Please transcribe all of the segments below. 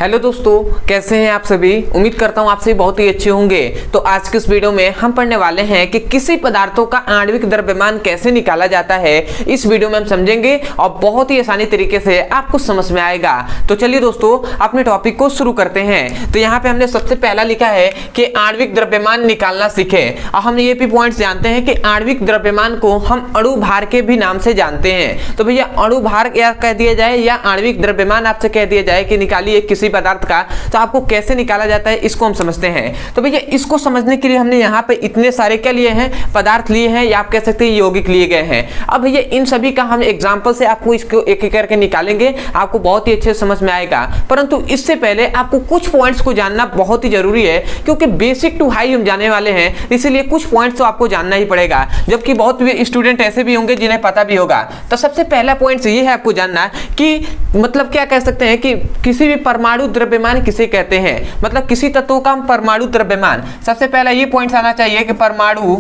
Hello दोस्तों, कैसे हैं आप सभी। उम्मीद करता हूं आप सभी बहुत ही अच्छे होंगे। तो आज के इस वीडियो में हम पढ़ने वाले हैं कि किसी पदार्थों का आणविक द्रव्यमान कैसे निकाला जाता है। इस वीडियो में हम समझेंगे और बहुत ही आसानी तरीके से आपको समझ में आएगा। तो चलिए दोस्तों, अपने टॉपिक को शुरू करते हैं। तो यहाँ पे हमने सबसे पहला लिखा है कि आणविक द्रव्यमान निकालना सीखें। और हम ये भी पॉइंट्स जानते हैं कि आणविक द्रव्यमान को हम अणु भार के भी नाम से जानते हैं। तो भैया अणु भार या कह दिया जाए या आणविक द्रव्यमान आपसे कह दिया जाए कि निकालिए किसी पदार्थ का, तो आपको कैसे निकाला जाता है इसको हम समझते हैं। तो भैया इसको समझने के लिए हमने यहाँ पे इतने सारे क्या लिए हैं, पदार्थ लिए हैं, या आप कह सकते हैं यौगिक लिए गए हैं। अब भैया इन सभी का हम एग्जांपल से आपको इसको एक एक करके निकालेंगे, आपको बहुत ही अच्छे से समझ में आएगा। परंतु इससे पहले आपको कुछ पॉइंट्स को जानना बहुत ही जरूरी है, क्योंकि बेसिक टू हाई हम जाने वाले हैं, इसीलिए कुछ पॉइंट्स तो आपको जानना ही पड़ेगा। जबकि बहुत स्टूडेंट ऐसे भी होंगे जिन्हें पता भी होगा। तो सबसे पहला पॉइंट ये है आपको जानना कि मतलब क्या कह सकते हैं कि किसी भी परमाणु द्रव्यमान किसे कहते हैं, मतलब किसी तत्व का हम परमाणु द्रव्यमान। सबसे पहला ये पॉइंट आना चाहिए कि परमाणु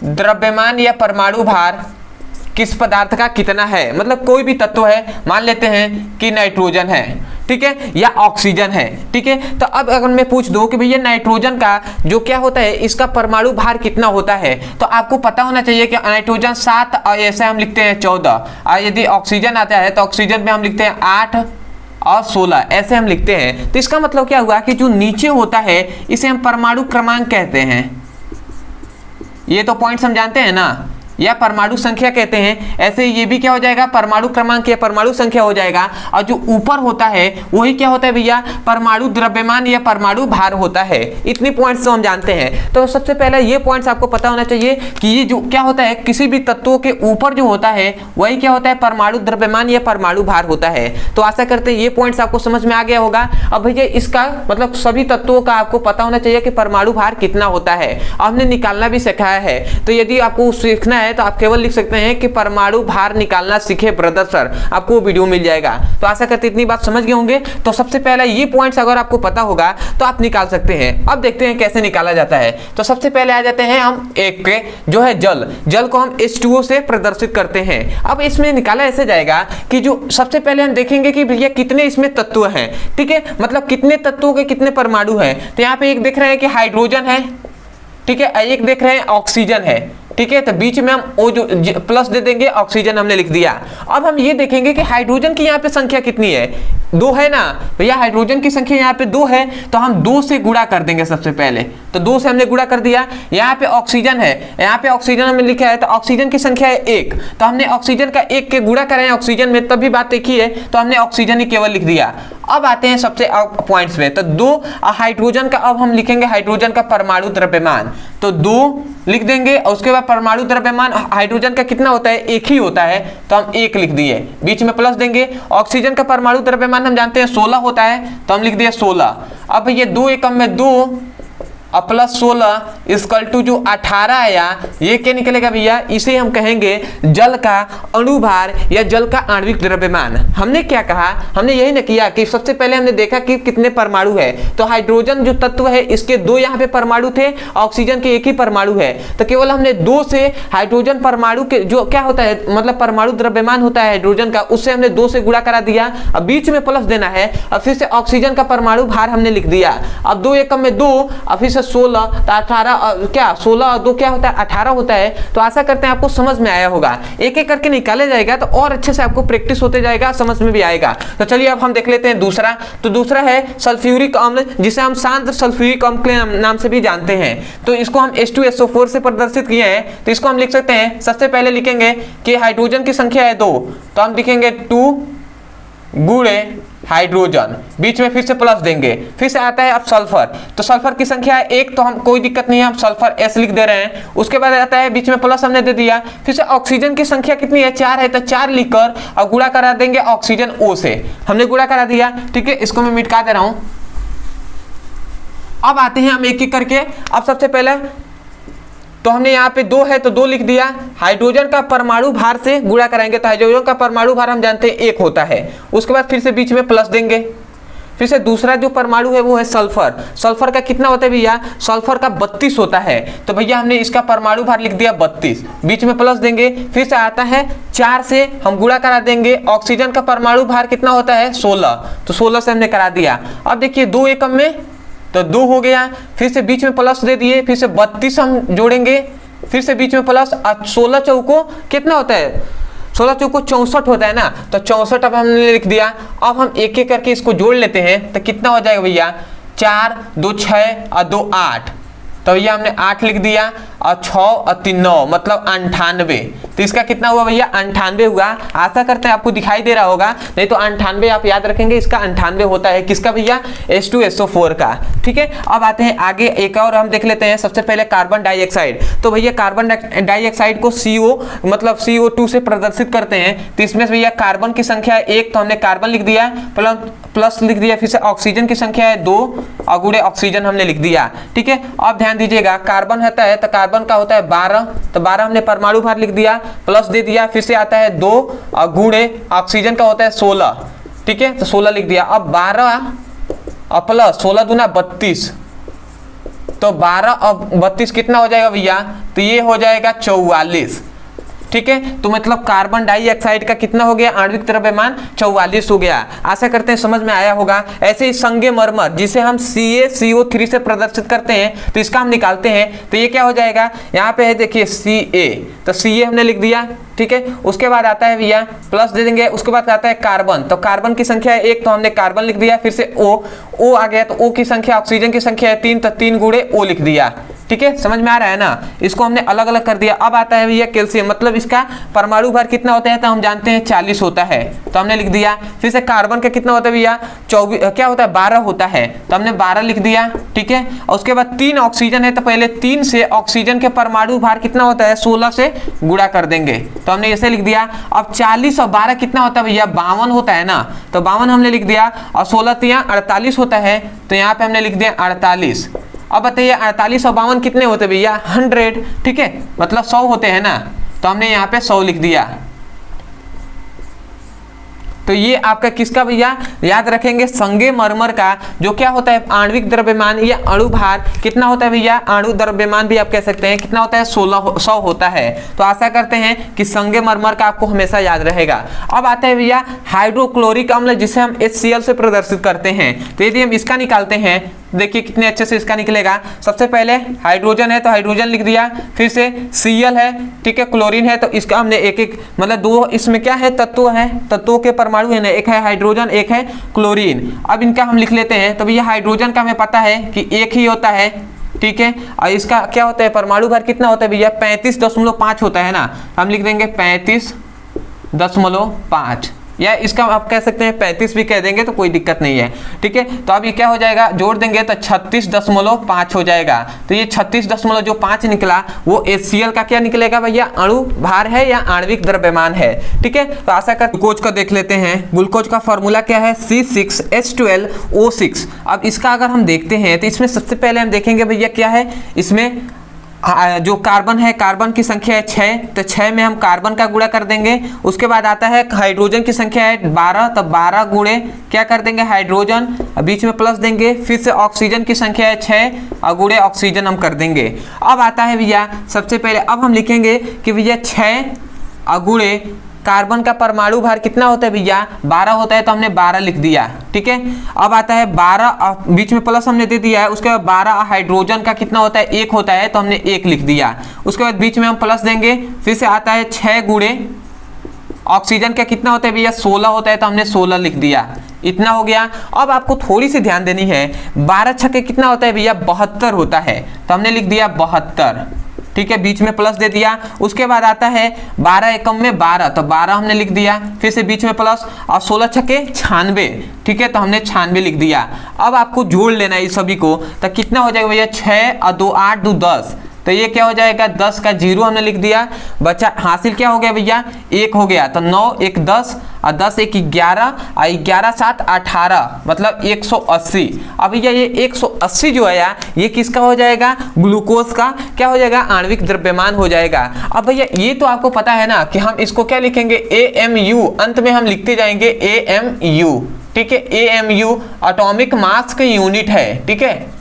द्रव्यमान या परमाणु भार किस पदार्थ का कितना है। मतलब कोई भी तत्व है, मान लेते हैं कि नाइट्रोजन है, ठीक है, या ऑक्सीजन है, ठीक है। तो अब अगर मैं पूछ दूं कि भैया नाइट्रोजन का जो क्या होता है, इसका परमाणु भार कितना होता है, तो आपको पता होना चाहिए कि नाइट्रोजन 7 और ऐसे हम लिखते हैं 14, और यदि ऑक्सीजन आता है तो ऑक्सीजन में हम लिखते हैं 8 और 16, ऐसे हम लिखते हैं। तो इसका मतलब क्या हुआ कि जो नीचे होता है इसे हम परमाणु क्रमांक कहते हैं। ये तो पॉइंट्स हम जानते हैं ना, या परमाणु संख्या कहते हैं। ऐसे ये भी क्या हो जाएगा, परमाणु क्रमांक या परमाणु संख्या हो जाएगा। और जो ऊपर होता है वही क्या होता है भैया, परमाणु द्रव्यमान या परमाणु भार होता है। इतनी पॉइंट्स तो हम जानते हैं। तो सबसे पहले ये पॉइंट्स आपको पता होना चाहिए कि ये जो क्या होता है, किसी भी तत्वों के ऊपर जो होता है वही क्या होता है, परमाणु द्रव्यमान या परमाणु भार होता है। तो आशा करते हैं ये पॉइंट्स आपको समझ में आ गया होगा। अब भैया इसका मतलब सभी तत्वों का आपको पता होना चाहिए कि परमाणु भार कितना होता है। हमने निकालना भी सिखाया है। तो यदि आपको सीखना है तो आप केवल लिख सकते हैं कि परमाणु भार निकालना सीखे ब्रदर सर, आपको वो वीडियो मिल जाएगा। तो आशा करते इतनी बात समझ गए होंगे। तो सबसे पहला ये पॉइंट्स अगर आपको पता होगा तो आप निकाल सकते हैं। अब देखते हैं कैसे निकाला जाता है। तो सबसे पहले आ जाते हैं हम एक के जो है जल को हम H2O से प्रदर्शित करते हैं। अब इसमें निकाला ऐसे जाएगा कि जो सबसे पहले हम देखेंगे कि भैया कितने इसमें तत्व हैं, ठीक है, मतलब कितने तत्वों के कितने परमाणु हैं। तो यहाँ पे एक देख रहे हैं कि हाइड्रोजन है, ठीक है, एक देख रहे हैं ऑक्सीजन है, ठीक है। तो बीच में हम ओ जो प्लस दे देंगे, ऑक्सीजन हमने लिख दिया। अब हम ये देखेंगे कि हाइड्रोजन की यहाँ पे संख्या कितनी है, 2 है ना भैया, हाइड्रोजन की संख्या यहाँ पे 2 है। तो हम 2 से गुणा कर देंगे सबसे पहले। तो 2 से हमने गुणा कर दिया। यहाँ पे ऑक्सीजन है, यहाँ पे ऑक्सीजन हमने लिखा है, तो ऑक्सीजन की संख्या है 1। तो हमने ऑक्सीजन का 1 के गुणा करें ऑक्सीजन में, तब भी बात एक ही है, तो हमने ऑक्सीजन ही केवल लिख दिया। अब आते हैं सबसे पॉइंट्स में। तो 2 हाइड्रोजन का, अब हम लिखेंगे हाइड्रोजन का परमाणु द्रव्यमान। तो 2 लिख देंगे और उसके बाद परमाणु द्रव्यमान हाइड्रोजन का कितना होता है, 1 ही होता है, तो हम 1 लिख दिए, बीच में प्लस देंगे। ऑक्सीजन का परमाणु द्रव्यमान हम जानते हैं 16 होता है, तो हम लिख दिए 16। अब ये 2 एकम में 2 और प्लस 16 इक्वल टू जो 18 आया, ये क्या निकलेगा भैया, इसे हम कहेंगे जल का अणुभार या जल का आणविक द्रव्यमान। हमने क्या कहा, हमने यही न किया कि सबसे पहले हमने देखा कि कितने परमाणु है। तो हाइड्रोजन जो तत्व है इसके 2 यहाँ पे परमाणु थे, ऑक्सीजन के 1 ही परमाणु है। तो केवल हमने 2 से हाइड्रोजन परमाणु के जो क्या होता है, मतलब परमाणु द्रव्यमान होता है हाइड्रोजन का, उससे हमने 2 से गुणा करा दिया। अब बीच में प्लस देना है, और फिर से ऑक्सीजन का परमाणु भार हमने लिख दिया। अब 2 एकम में 2 और फिर 16, तो 18 क्या 16 और 2 क्या होता है, 18 होता है। तो आशा करते हैं आपको समझ में आया होगा। एक एक करके निकाले जाएगा तो और अच्छे से आपको प्रैक्टिस होते जाएगा, समझ में भी आएगा। तो चलिए अब हम देख लेते हैं दूसरा। तो दूसरा है सल्फ्यूरिक अम्ल, जिसे हम शांत सल्फ्यूरिक अम्ल के नाम से भी जानते हैं। तो इसको हम H2SO4 से प्रदर्शित किए हैं। तो इसको हम लिख सकते हैं, सबसे पहले लिखेंगे कि हाइड्रोजन की संख्या है 2, तो हम लिखेंगे 2 गुणे हाइड्रोजन, बीच में फिर से प्लस देंगे। फिर से आता है अब सल्फर, तो सल्फर की संख्या है 1, तो हम कोई दिक्कत नहीं है, हम सल्फर S लिख दे रहे हैं। उसके बाद आता है बीच में प्लस हमने दे दिया। फिर से ऑक्सीजन की संख्या कितनी है, 4 है, तो 4 लिखकर और गुणा करा देंगे ऑक्सीजन O से, हमने गुणा करा दिया, ठीक है। इसको मैं मिटा दे रहा हूं। अब आते हैं हम एक एक करके। अब सबसे पहले तो हमने यहाँ पे 2 है तो 2 लिख दिया। हाइड्रोजन का परमाणु भार से गुणा कराएंगे, तो हाइड्रोजन का परमाणु भार हम जानते हैं 1 होता है। उसके बाद फिर से बीच में प्लस देंगे। फिर से दूसरा जो परमाणु है वो है सल्फर। सल्फर का कितना होता है भैया, सल्फर का 32 होता है। तो भैया हमने इसका परमाणु भार लिख दिया 32, बीच में प्लस देंगे, फिर से आता है 4 से हम गुणा करा देंगे। ऑक्सीजन का परमाणु भार कितना होता है 16, तो 16 से हमने करा दिया। अब देखिए 2 एकम में तो 2 हो गया, फिर से बीच में प्लस दे दिए, फिर से 32 हम जोड़ेंगे, फिर से बीच में प्लस, 16 चौको कितना होता है, 16 चौको 64 होता है ना, तो 64 अब हमने लिख दिया। अब हम एक एक करके इसको जोड़ लेते हैं, तो कितना हो जाएगा भैया, 4 2 6 और 2 8, तो भैया हमने 8 लिख दिया, और 6 और 3 9 मतलब 98। तो इसका कितना हुआ भैया, 98 हुआ। आशा करते हैं आपको दिखाई दे रहा होगा, नहीं तो 98 आप याद रखेंगे, इसका 98 होता है किसका भैया, H2SO4 का। ठीक है, अब आते हैं आगे, एक और हम देख लेते हैं। सबसे पहले कार्बन डाइऑक्साइड, तो भैया कार्बन डाइऑक्साइड को CO मतलब CO2 से प्रदर्शित करते हैं। तो इसमें भैया कार्बन की संख्या है 1, तो हमने कार्बन लिख दिया, प्लस लिख दिया, फिर से ऑक्सीजन की संख्या है 2 और गुणे ऑक्सीजन हमने लिख दिया। ठीक है, अब ध्यान दीजिएगा, कार्बन होता है तो कार्बन का होता है 12, तो 12 हमने परमाणु भार लिख दिया, प्लस दे दिया, फिर से आता है 2 और गुणे ऑक्सीजन का होता है 16। ठीक है, तो 16 लिख दिया। अब 12 और प्लस 16 दूना 32, तो 12 और 32 कितना हो जाएगा भैया, तो ये हो जाएगा 44। ठीक है, तो मतलब कार्बन डाइऑक्साइड का कितना हो गया, आणविक द्रव्यमान 44 हो गया। आशा करते हैं समझ में आया होगा। ऐसे ही संगमरमर जिसे हम CaCO3 से प्रदर्शित करते हैं, तो इसका हम निकालते हैं, तो ये क्या हो जाएगा, यहाँ पे है देखिए Ca, तो Ca हमने लिख दिया। ठीक है, उसके बाद आता है भैया प्लस दे देंगे, उसके बाद आता है कार्बन, तो कार्बन की संख्या है 1, तो हमने कार्बन लिख दिया, फिर से O आ गया, तो O की संख्या, ऑक्सीजन की संख्या है 3, तो 3 गुणे O लिख दिया। ठीक है, समझ में आ रहा है ना, इसको हमने अलग अलग कर दिया। अब आता है भैया कैल्शियम, मतलब इसका परमाणु भार कितना होता है, तो हम जानते हैं 40 होता है, तो हमने लिख दिया। फिर से कार्बन का कितना होता है भैया, 24 क्या होता है, 12 होता है, तो हमने 12 लिख दिया। ठीक है, और उसके बाद 3 ऑक्सीजन है, तो पहले 3 से ऑक्सीजन के परमाणु भार कितना होता है, 16 से गुणा कर देंगे, तो हमने ऐसे लिख दिया। अब 40 और 12 कितना होता है भैया, 52 होता है ना, तो 52 हमने लिख दिया, और 16 3 48 होता है, तो यहाँ पे हमने लिख दिया 48। अब बताइए 48 और 52 कितने होते भैया, 100। ठीक है, मतलब 100 होते हैं ना, तो हमने यहाँ पे 100 लिख दिया। तो ये आपका किसका भैया, याद रखेंगे संगमरमर का जो क्या होता है, आणविक द्रव्यमान या अणु भार कितना होता है भैया, अणु द्रव्यमान भी आप कह सकते हैं, कितना होता है, 100 होता है। तो आशा करते हैं कि संगमरमर का आपको हमेशा याद रहेगा। अब आता है भैया हाइड्रोक्लोरिक अम्ल, जिसे हम HCl से प्रदर्शित करते हैं। तो यदि हम इसका निकालते हैं, देखिए कितने अच्छे से इसका निकलेगा। सबसे पहले हाइड्रोजन है, तो हाइड्रोजन लिख दिया, फिर से Cl है, ठीक है, क्लोरीन है, तो इसका हमने एक एक मतलब 2 इसमें क्या है, तत्व है, तत्वों के परमाणु है ना, एक है हाइड्रोजन, एक है क्लोरीन। अब इनका हम लिख लेते हैं। तो भैया हाइड्रोजन का हमें पता है कि एक ही होता है, ठीक है, और इसका क्या होता है, परमाणु भार कितना होता है भैया, 35.5 होता है ना, हम लिख देंगे 35.5, या इसका आप कह सकते हैं 35 भी कह देंगे तो कोई दिक्कत नहीं है। ठीक है, तो अब ये क्या हो जाएगा, जोड़ देंगे तो 36.5 हो जाएगा। तो ये 36.5 निकला, वो HCl का क्या निकलेगा भैया, अणु भार है या आणविक द्रव्यमान है। ठीक है, तो आशा कर ग्लूकोज का देख लेते हैं। ग्लूकोज का फॉर्मूला क्या है, C6H12O6। अब इसका अगर हम देखते हैं तो इसमें सबसे पहले हम देखेंगे भैया क्या है, इसमें जो कार्बन है, कार्बन की संख्या है 6, तो 6 में हम कार्बन का गुणा कर देंगे। उसके बाद आता है हाइड्रोजन की संख्या है 12, तो 12 गुणे क्या कर देंगे, हाइड्रोजन, बीच में प्लस देंगे, फिर से ऑक्सीजन की संख्या है 6 और गुणे ऑक्सीजन हम कर देंगे। अब आता है भैया सबसे पहले, अब हम लिखेंगे कि भैया 6 और गुणे कार्बन का परमाणु भार कितना होता है भैया, 12 होता है, तो हमने 12 लिख दिया। ठीक है, अब आता है 12 बीच में प्लस हमने दे दिया है। उसके बाद 12 हाइड्रोजन का कितना होता है, 1 होता है, तो हमने 1 लिख दिया। उसके बाद बीच में हम प्लस देंगे, फिर से आता है 6 गुणे ऑक्सीजन का कितना होता है भैया, 16 होता है, तो हमने 16 लिख दिया। इतना हो गया। अब आपको थोड़ी सी ध्यान देनी है, 12 छक्के कितना होता है भैया, 72 होता है, तो हमने लिख दिया 72। ठीक है, बीच में प्लस दे दिया। उसके बाद आता है 12 एकम में 12, तो 12 हमने लिख दिया, फिर से बीच में प्लस, और 16 छक्के 96। ठीक है, तो हमने 96 लिख दिया। अब आपको जोड़ लेना है इस सभी को, तो कितना हो जाएगा भैया, 6 और 2 8 2 10, तो ये क्या हो जाएगा, 10 का 0 हमने लिख दिया। बचा हासिल क्या हो गया भैया, 1 हो गया, तो 9 1 10 और 10 1 11 और 11 7 18 मतलब 180। अब भैया ये 180 जो है ये किसका हो जाएगा, ग्लूकोज का क्या हो जाएगा, आणविक द्रव्यमान हो जाएगा। अब भैया ये तो आपको पता है ना कि हम इसको क्या लिखेंगे, AMU, अंत में हम लिखते जाएंगे AMU। ठीक है, AMU एटॉमिक मास की यूनिट है, ठीक है,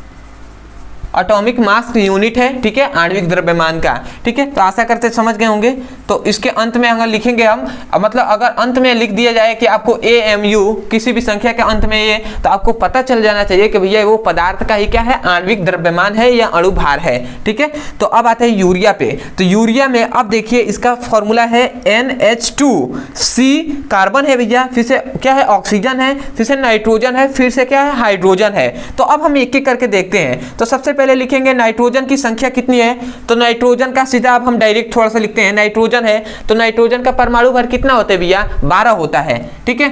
एटॉमिक मास यूनिट है, ठीक है, आणविक द्रव्यमान का, ठीक है। तो आशा करते समझ गए होंगे। तो इसके अंत में अगर लिखेंगे हम, मतलब अगर अंत में लिख दिया जाए कि आपको AMU किसी भी संख्या के अंत में ये, तो आपको पता चल जाना चाहिए कि भैया वो पदार्थ का ही क्या है, आणविक द्रव्यमान है या अणु भार है, ठीक है। तो अब आते हैं यूरिया पे। तो यूरिया में अब देखिए इसका फॉर्मूला है NH2, कार्बन है भैया, फिर से क्या है, ऑक्सीजन है, फिर से नाइट्रोजन है, फिर से क्या है, हाइड्रोजन है। तो अब हम एक एक करके देखते हैं। तो सबसे पहले लिखेंगे नाइट्रोजन की संख्या कितनी है। तो नाइट्रोजन का सीधा अब हम डायरेक्ट थोड़ा सा लिखते हैं। नाइट्रोजन है तो नाइट्रोजन का परमाणु भर कितना होता है भैया, 12 होता है, ठीक है,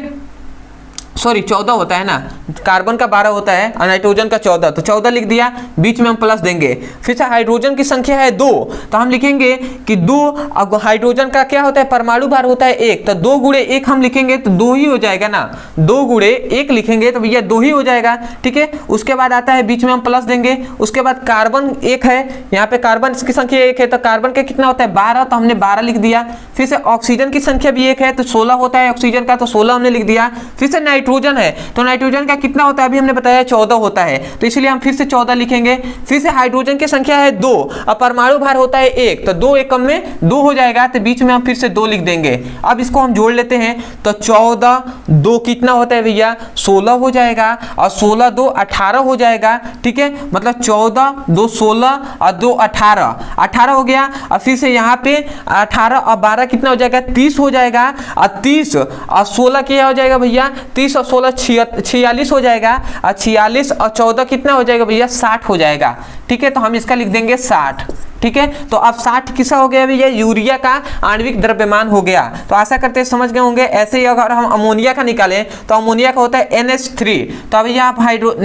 सॉरी 14 होता है ना, कार्बन का 12 होता है और नाइट्रोजन का 14, तो 14 लिख दिया, बीच में हम प्लस देंगे। फिर से हाइड्रोजन की संख्या है 2, तो हम लिखेंगे कि 2, अब हाइड्रोजन का क्या होता है, परमाणु भार होता है 1, तो 2 गुणे 1 हम लिखेंगे तो 2 ही हो जाएगा ना, 2 गुणे 1 लिखेंगे तो भैया 2 ही हो जाएगा, ठीक है। उसके बाद आता है, बीच में हम प्लस देंगे। उसके बाद कार्बन 1 है, यहाँ पे कार्बन की संख्या 1 है, तो कार्बन का कितना होता है 12, तो हमने 12 लिख दिया। फिर से ऑक्सीजन की संख्या भी 1 है, तो 16 होता है ऑक्सीजन का, तो 16 हमने लिख दिया। फिर से नाइट्रोजन है, तो नाइट्रोजन का कितना होता है, अभी हमने बताया 14 होता है, तो इसलिए हम फिर से 14 लिखेंगे। फिर से हाइड्रोजन की संख्या है 2 और परमाणु भार होता है 1, तो 2 एकम में 2 हो जाएगा, तो बीच में हम फिर से 2 लिख देंगे। अब इसको हम जोड़ लेते हैं, तो 14 2 कितना होता है भैया, 16 हो जाएगा, और 16 2 18 हो जाएगा, ठीक है। मतलब 14 2 16 और 2 18 हो गया। और फिर से यहाँ पे 18 और 12 कितना हो जाएगा, 30 हो जाएगा, और 30 और 16 क्या हो जाएगा भैया, 30 और 16 46 हो जाएगा, और 46 और 14 कितना हो जाएगा भैया, 60 हो जाएगा, ठीक है। तो हम इसका लिख देंगे 60, ठीक है। तो अब 60 किसका हो गया भैया, यूरिया का आणविक द्रव्यमान हो गया। तो आशा करते हैं समझ गए होंगे। ऐसे ही अगर हम अमोनिया का निकालें तो अमोनिया का होता है NH3, तो अभी यहाँ आप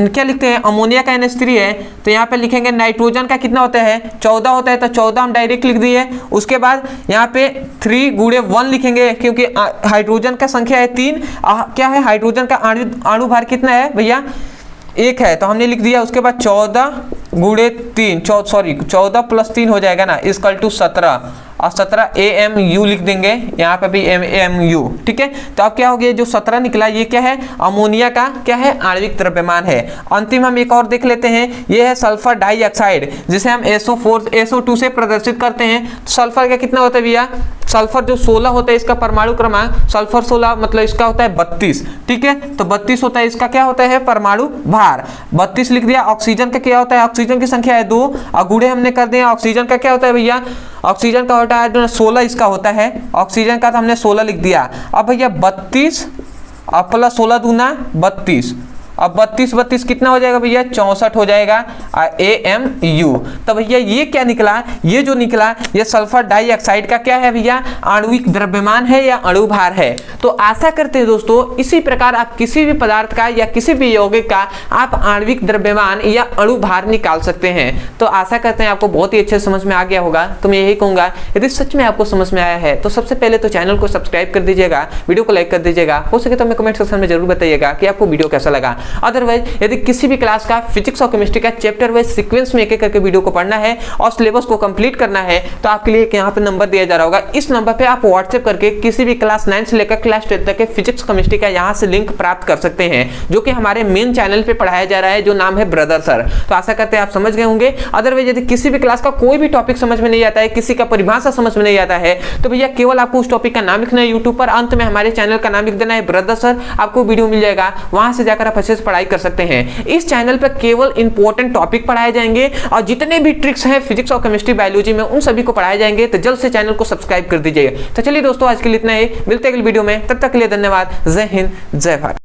क्या लिखते हैं, अमोनिया का NH3 है, तो यहाँ पे लिखेंगे नाइट्रोजन का कितना होता है, 14 होता है, तो 14 हम डायरेक्ट लिख दिए। उसके बाद यहाँ पे 3 गुणे 1 लिखेंगे, क्योंकि हाइड्रोजन का संख्या है 3, क्या है, हाइड्रोजन का अणु भार कितना है भैया, 1 है, तो हमने लिख दिया। उसके बाद 14 गुणे 3, 14 प्लस 3 हो जाएगा ना, इक्वल टू 17, और 17 AMU लिख देंगे, यहाँ पे भी AMU, ठीक है। तो अब क्या हो गया, जो 17 निकला ये क्या है, अमोनिया का क्या है, आणविक द्रव्यमान है। अंतिम हम एक और देख लेते हैं, ये है सल्फर डाइऑक्साइड, जिसे हम SO2 से प्रदर्शित करते हैं। सल्फर का कितना होता है भैया, सल्फर जो 16 होता है इसका परमाणु क्रमांक, सल्फर 16 मतलब इसका होता है 32, ठीक है। तो 32 होता है, इसका क्या होता है, परमाणु भार 32 लिख दिया। ऑक्सीजन का क्या होता है, ऑक्सीजन की संख्या है 2, और गुणे हमने कर दिया। ऑक्सीजन का क्या होता है भैया, ऑक्सीजन का होता है 16 इसका होता है, ऑक्सीजन का तो हमने 16 लिख दिया। अब भैया 32 और प्लस 16 दूना 32, अब 32 कितना हो जाएगा भैया, 64 हो जाएगा, AMU। तो भैया ये क्या निकला, ये जो निकला ये सल्फर डाइऑक्साइड का क्या है भैया, आणविक द्रव्यमान है या अणु भार है। तो आशा करते हैं दोस्तों इसी प्रकार आप किसी भी पदार्थ का या किसी भी यौगिक का आप आणविक द्रव्यमान या अणु भार निकाल सकते हैं। तो आशा करते हैं आपको बहुत ही अच्छे समझ में आ गया होगा। तो मैं यही कहूंगा, यदि सच में आपको समझ में आया है तो सबसे पहले तो चैनल को सब्सक्राइब कर दीजिएगा, वीडियो को लाइक कर दीजिएगा, हो सके तो हमें कमेंट सेक्शन में जरूर बताइएगा कि आपको वीडियो कैसा लगा। अदरवाइज यदि किसी भी क्लास का फिजिक्स और केमिस्ट्री का चैप्टर वाइज सीक्वेंस में एक एक करके वीडियो को पढ़ना है और सिलेबस को कंप्लीट करना है, तो आपके लिए यहाँ पे नंबर दिया जा रहा होगा, इस नंबर पे आप व्हाट्सएप करके किसी भी क्लास 9 से लेकर क्लास 10 तक के फिजिक्स केमिस्ट्री का यहाँ से लिंक प्राप्त कर सकते हैं, जो कि हमारे मेन चैनल पे पढ़ाया जा रहा है, जो नाम है ब्रदर सर। तो आशा करते हैं आप समझ गए होंगे। अदरवाइज यदि किसी भी क्लास का कोई भी टॉपिक समझ में नहीं आता है, किसी का परिभाषा समझ में नहीं आता है, तो भैया केवल आपको उस टॉपिक का नाम लिखना है यूट्यूब पर, अंत में हमारे चैनल का नाम लिख देना है ब्रदर सर, आपको वीडियो मिल जाएगा, वहां से जाकर आप अच्छे से पढ़ाई कर सकते हैं। इस चैनल पर केवल इंपॉर्टेंट टॉपिक पढ़ाए जाएंगे और जितने भी ट्रिक्स हैं फिजिक्स और केमिस्ट्री बायोलॉजी में उन सभी को पढ़ाए जाएंगे। तो जल्द से चैनल को सब्सक्राइब कर दीजिएगा। तो चलिए दोस्तों आज के लिए इतना ही, मिलते हैं अगली वीडियो में, तब तक के लिए धन्यवाद। जय हिंद, जय भारत।